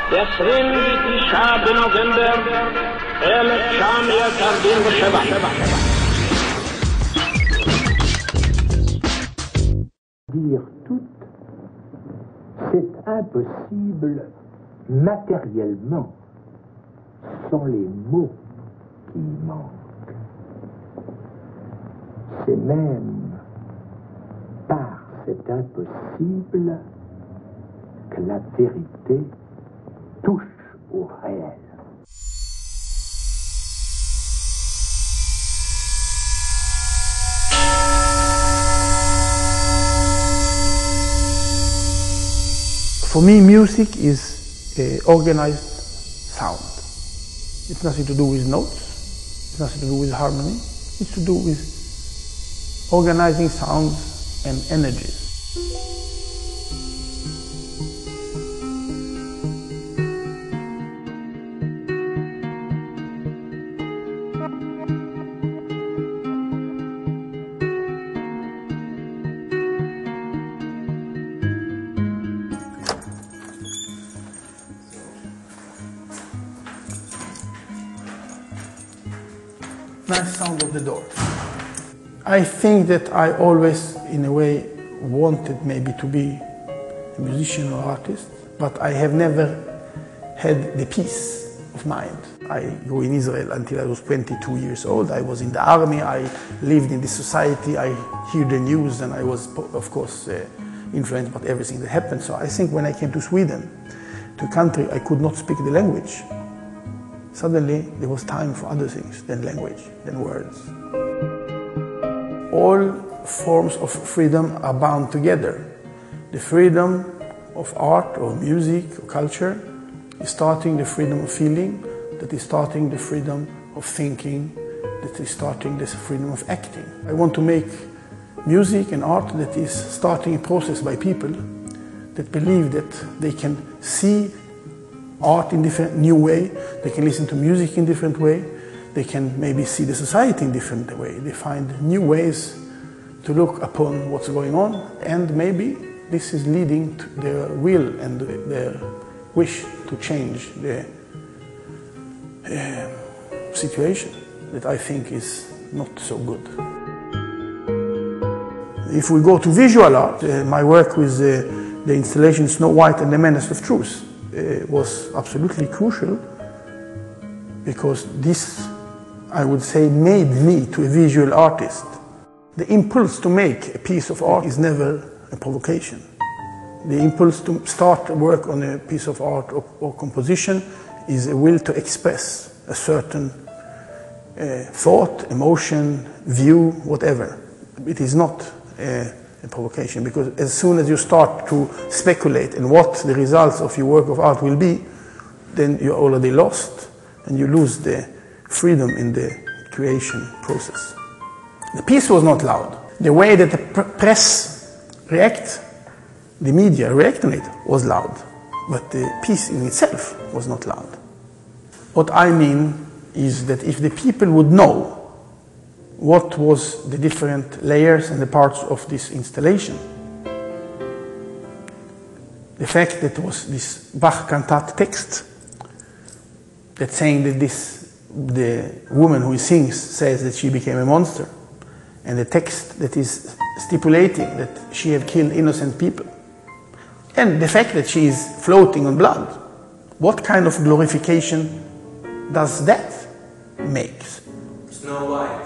29 בנובמבר 1947. Dire tout, c'est impossible matériellement, sans les mots qui y manquent. C'est même par cet impossible que la vérité touche au réel. For me, music is organized sound. It's nothing to do with notes, it's nothing to do with harmony, it's to do with organizing sounds and energies. Nice sound of the door. I think that I always, in a way, wanted maybe to be a musician or artist, but I have never had the peace of mind. I grew in Israel until I was 22 years old. I was in the army, I lived in this society, I hear the news, and I was, of course, influenced by everything that happened. So I think when I came to Sweden, to a country I could not speak the language, suddenly there was time for other things than language, than words. All forms of freedom are bound together. The freedom of art or music or culture is starting the freedom of feeling, that is starting the freedom of thinking, that is starting the freedom of acting. I want to make music and art that is starting a process by people that believe that they can see art in different new way, they can listen to music in different way, they can maybe see the society in different way. They find new ways to look upon what's going on, and maybe this is leading to their will and their wish to change the situation that I think is not so good. If we go to visual art, my work with the installation Snow White and the Menace of Truth was absolutely crucial, because this, I would say, made me to a visual artist. The impulse to make a piece of art is never a provocation. The impulse to start work on a piece of art or composition is a will to express a certain thought, emotion, view, whatever. It is not a provocation, because as soon as you start to speculate on what the results of your work of art will be, then you're already lost and you lose the freedom in the creation process. The piece was not loud. The way that the press react, the media react on it, was loud, but the piece in itself was not loud. What I mean is that if the people would know what was the different layers and the parts of this installation, the fact that there was this Bach cantat text that saying that the woman who sings says that she became a monster, and the text that is stipulating that she have killed innocent people, and the fact that she is floating on blood, what kind of glorification does that make? Snow White.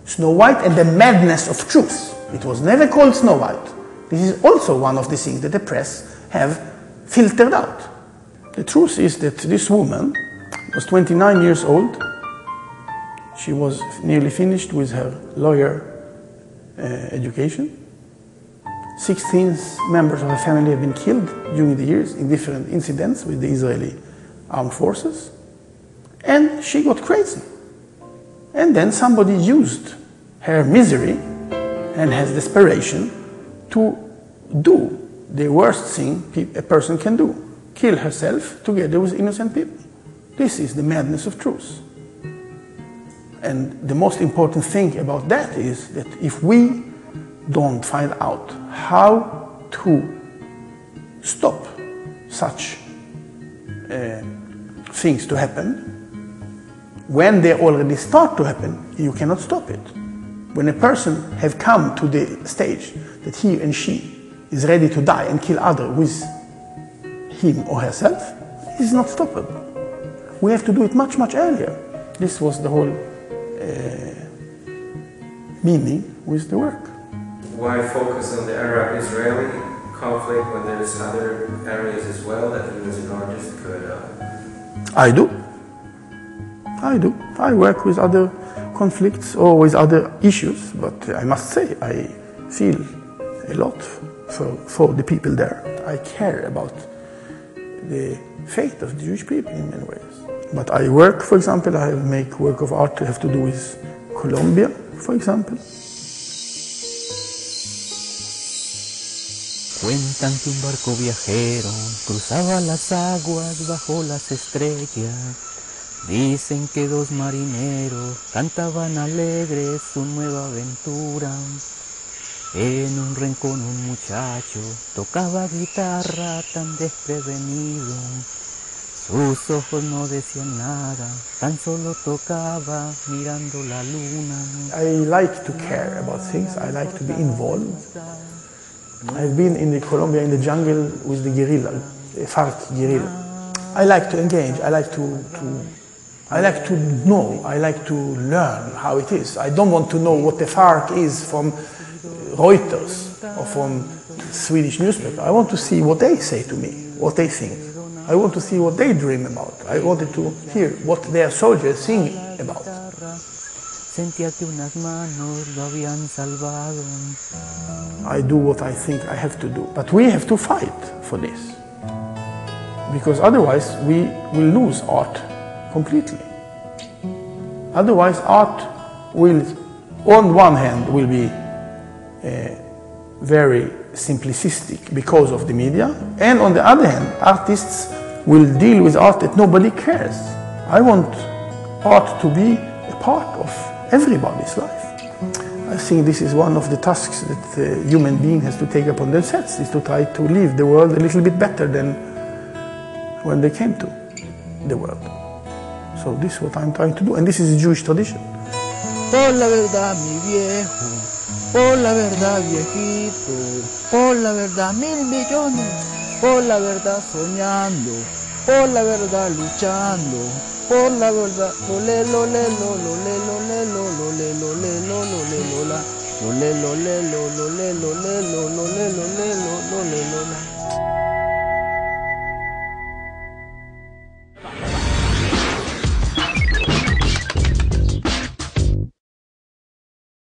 Snow White and the madness of truth. It was never called Snow White. This is also one of the things that the press have filtered out. The truth is that this woman was 29 years old. She was nearly finished with her lawyer education. 16 members of her family have been killed during the years in different incidents with the Israeli armed forces. And she got crazy. And then somebody used her misery and her desperation to do the worst thing a person can do: kill herself together with innocent people. This is the madness of truth. And the most important thing about that is that if we don't find out how to stop such things to happen. When they already start to happen, you cannot stop it. When a person have come to the stage that he and she is ready to die and kill others with him or herself, it is not stoppable. We have to do it much, much earlier. This was the whole meaning with the work. Why focus on the Arab-Israeli conflict when there's other areas as well that you as an artist could... I do. I work with other conflicts or with other issues, but I must say I feel a lot for the people there. I care about the fate of the Jewish people in many ways. But I work, for example, I make work of art that have to do with Colombia, for example. Cuentan que un barco viajero cruzaba las aguas bajo las estrellas. Dicen que dos marineros cantaban alegres su nueva aventura. En un rincón un muchacho tocaba guitarra tan desprevenido. Sus ojos no decían nada, tan solo tocaba mirando la luna. I like to care about things, I like to be involved. I've been in Colombia in the jungle with the guerrilla, the FARC guerrilla. I like to engage, I like to know, I like to learn how it is. I don't want to know what the FARC is from Reuters or from Swedish newspaper. I want to see what they say to me, what they think. I want to see what they dream about. I wanted to hear what their soldiers sing about. I do what I think I have to do. But we have to fight for this. Because otherwise we will lose art completely. Otherwise art will, on one hand, will be very simplistic because of the media, and on the other hand, artists will deal with art that nobody cares. I want art to be a part of everybody's life. I think this is one of the tasks that a human being has to take upon themselves, is to try to leave the world a little bit better than when they came to the world. So this is what I'm trying to do, and this is a Jewish tradition. Por la verdad, mi viejo, por la verdad, viejito, por la verdad, 1.000 millones, por la verdad, soñando, por la verdad, luchando, por la verdad, lo le lo le lo lo le lo le lo lo le lo le lo lo le lo la lo le lo le lo lo le lo le lo lo le lo